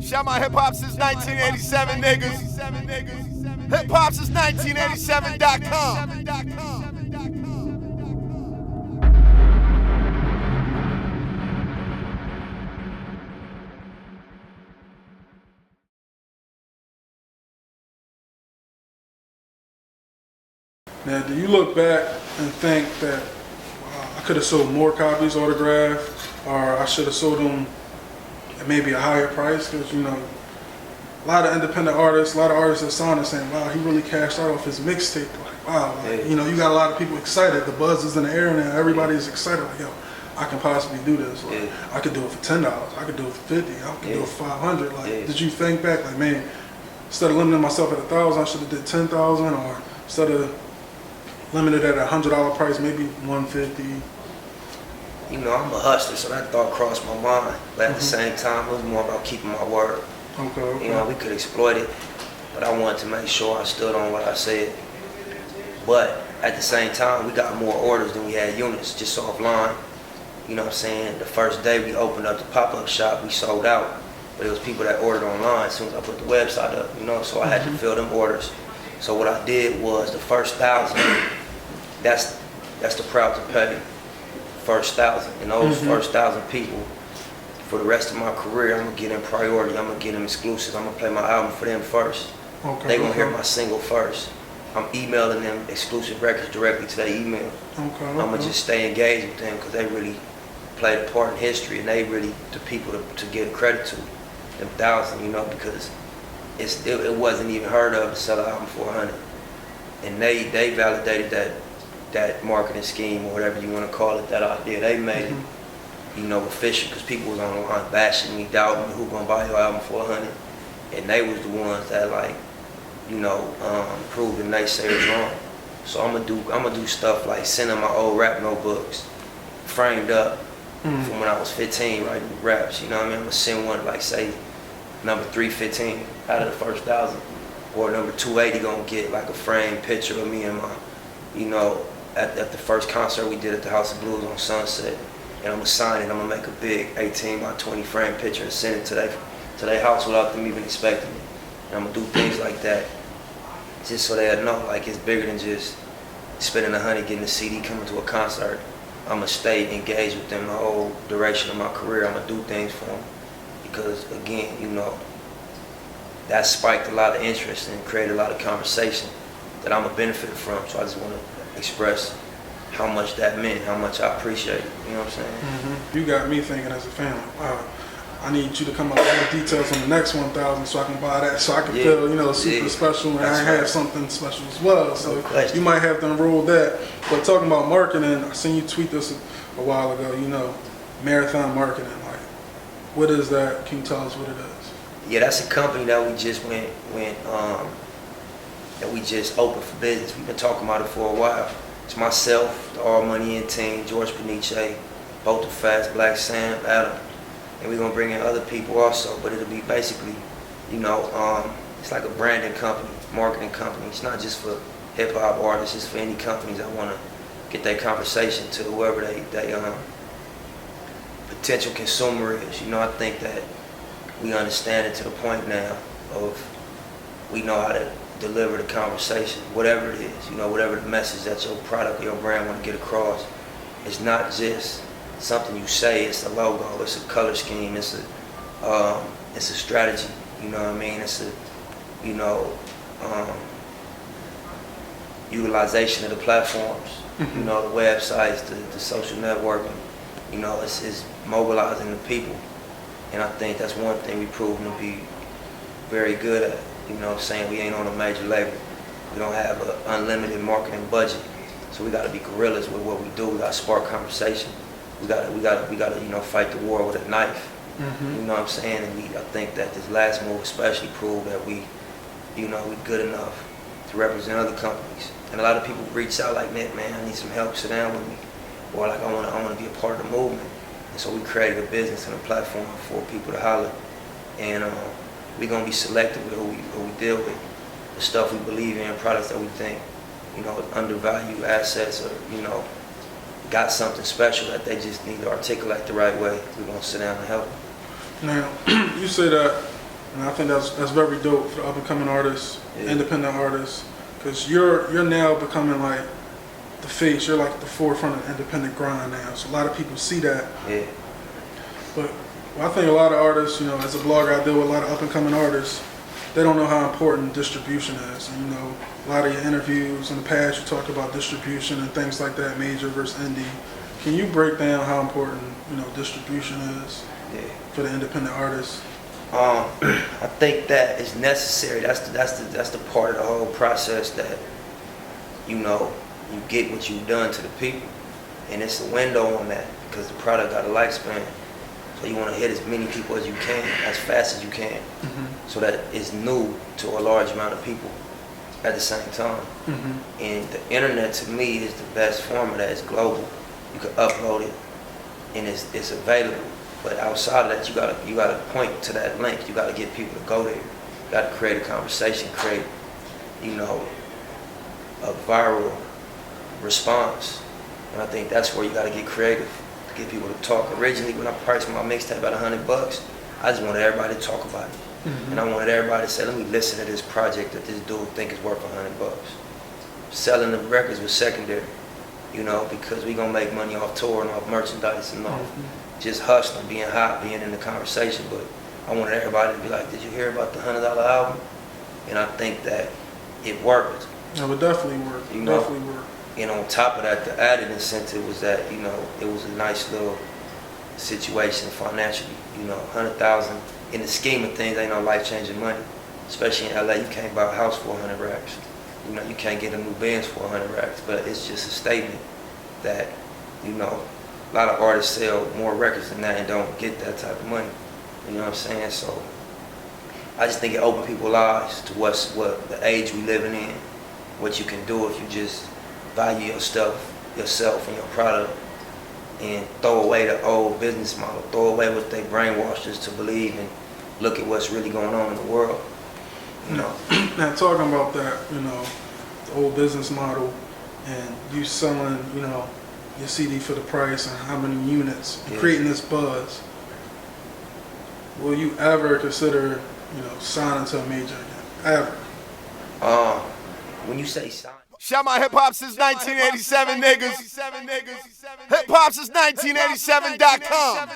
Shout my hip hop since 1987, niggas. Hip hop since 1987.com. Now, do you look back and think that I could have sold more copies autographed, or I should have sold them at maybe a higher price? Because, you know, a lot of independent artists, a lot of artists that signed are saying, wow, he really cashed out off his mixtape. Like, wow, like, you know, you got a lot of people excited. The buzz is in the air now. Everybody is excited. Like, yo, I can possibly do this. Like, I could do it for $10. I could do it for $50. I could do it for $500. Like, did you think back, like, man, instead of limiting myself at $1,000, I should have did $10,000, or instead of limited at $100 price, maybe $150. You know, I'm a hustler, so that thought crossed my mind. But at the same time, it was more about keeping my word. Okay. You know, we could exploit it, but I wanted to make sure I stood on what I said. But at the same time, we got more orders than we had units, just offline. You know what I'm saying? The first day we opened up the pop-up shop, we sold out. But it was people that ordered online as soon as I put the website up, you know, so I had to fill them orders. So what I did was the first 1,000, that's the Proud2Pay first 1,000. And those first 1,000 people, for the rest of my career, I'm gonna get them priority. I'm gonna get them exclusives. I'm gonna play my album for them first. Okay. They gonna hear my single first. I'm emailing them exclusive records directly to their email. Okay. I'm gonna just stay engaged with them because they really played a part in history, and they really the people to give credit to. Them 1,000, you know, because it wasn't even heard of to sell an album for 100, and they validated that marketing scheme, or whatever you want to call it, that idea. They made it, you know, official, because people was on the line bashing me, doubting me, who gonna buy your album for 100, and they was the ones that, like, you know, proved the naysayers wrong. So I'm gonna do stuff like sending my old rap notebooks framed up from when I was 15 writing raps. You know what I mean? I'm gonna send one, like, say number 315 out of the first 1,000, or number 280 gonna get like a framed picture of me and my, you know, at the first concert we did at the House of Blues on Sunset, and I'm gonna sign it. I'm gonna make a big 18 by 20 frame picture and send it to their house without them even expecting it. And I'm gonna do things like that, just so they'll know, like, it's bigger than just spending 100 getting a CD, coming to a concert. I'm gonna stay engaged with them the whole duration of my career. I'm gonna do things for them, because again, you know, that spiked a lot of interest and created a lot of conversation that I'm a benefit from. So I just want to express how much that meant, how much I appreciate it. You know what I'm saying? You got me thinking as a fan, like, wow, I need you to come up with more details on the next 1,000 so I can buy that, so I can feel, you know, super special, and I have something special as well. So you might have to enroll that. But talking about marketing, I seen you tweet this a while ago, you know, marathon marketing. Like, what is that? Can you tell us what it is? Yeah, that's a company that we just that we just opened for business. We've been talking about it for a while. It's myself, the All Money In team, George BWyche, both the Fast, Black Sam, Adam, and we're gonna bring in other people also. But it'll be basically, you know, it's like a branding company, marketing company. It's not just for hip hop artists. It's for any companies that want to get their conversation to whoever they potential consumer is. You know, I think that we understand it to the point now of we know how to deliver the conversation, whatever it is, you know, whatever the message that your product or your brand want to get across. It's not just something you say, it's a logo, it's a color scheme, it's a strategy, you know what I mean? It's a, you know, utilization of the platforms, you know, the websites, the social networking, you know, it's mobilizing the people. And I think that's one thing we've proven to be very good at. You know what I'm saying? We ain't on a major label. We don't have an unlimited marketing budget. So we gotta be guerrillas with what we do. We gotta spark conversation. We gotta, you know, fight the war with a knife. You know what I'm saying? And I think that this last move especially proved that we, you know, we're good enough to represent other companies. And a lot of people reach out like, man, I need some help, sit down with me. Or like, I wanna be a part of the movement. And so we created a business and a platform for people to holler. And we're gonna be selective with who we deal with. The stuff we believe in, products that we think, you know, undervalued assets, or, you know, got something special that they just need to articulate the right way. We're gonna sit down and help them. Now, you say that And I think that's very dope for the up and coming artists, Yeah. independent artists, because you're now becoming like the face. You're like the forefront of independent grind now. So a lot of people see that. Yeah. But I think a lot of artists, as a blogger, I deal with a lot of up and coming artists. They don't know how important distribution is. And, a lot of your interviews in the past, you talked about distribution and things like that, major versus indie. Can you break down how important, distribution is for the independent artists? I think that is necessary. That's the part of the whole process that, you get what you've done to the people. And it's a window on that because the product got a lifespan. So you want to hit as many people as you can, as fast as you can, so that it's new to a large amount of people at the same time. And the internet, to me, is the best form of that. It's global. You can upload it, and it's available. But outside of that, you gotta point to that link. You gotta get people to go there. You gotta create a conversation, create, a viral response. And I think that's where you gotta get creative. Get people to talk. Originally, when I priced my mixtape at $100, I just wanted everybody to talk about it, and I wanted everybody to say, "Let me listen to this project that this dude think is worth $100." Selling the records was secondary, because we gonna make money off touring, off merchandise, and off just hustling, being hot, being in the conversation. But I wanted everybody to be like, "Did you hear about the $100 album?" And I think that it worked. It would definitely work. Definitely work. And on top of that, the added incentive was that, it was a nice little situation financially. 100,000 in the scheme of things ain't no life-changing money. Especially in LA, you can't buy a house for 100 racks. You can't get a new Benz for 100 racks. But it's just a statement that, a lot of artists sell more records than that and don't get that type of money. You know what I'm saying? So I just think it opened people's eyes to what the age we living in, what you can do if you just value yourself and your product, and throw away the old business model, throw away what they brainwashed us to believe, and look at what's really going on in the world. Now talking about that, the old business model, and you selling, your CD for the price and how many units, and creating this buzz. Will you ever consider, signing to a major again? Ever? When you say sign. Shout my hip hop since 1987 niggas. Hip hop since 1987.com.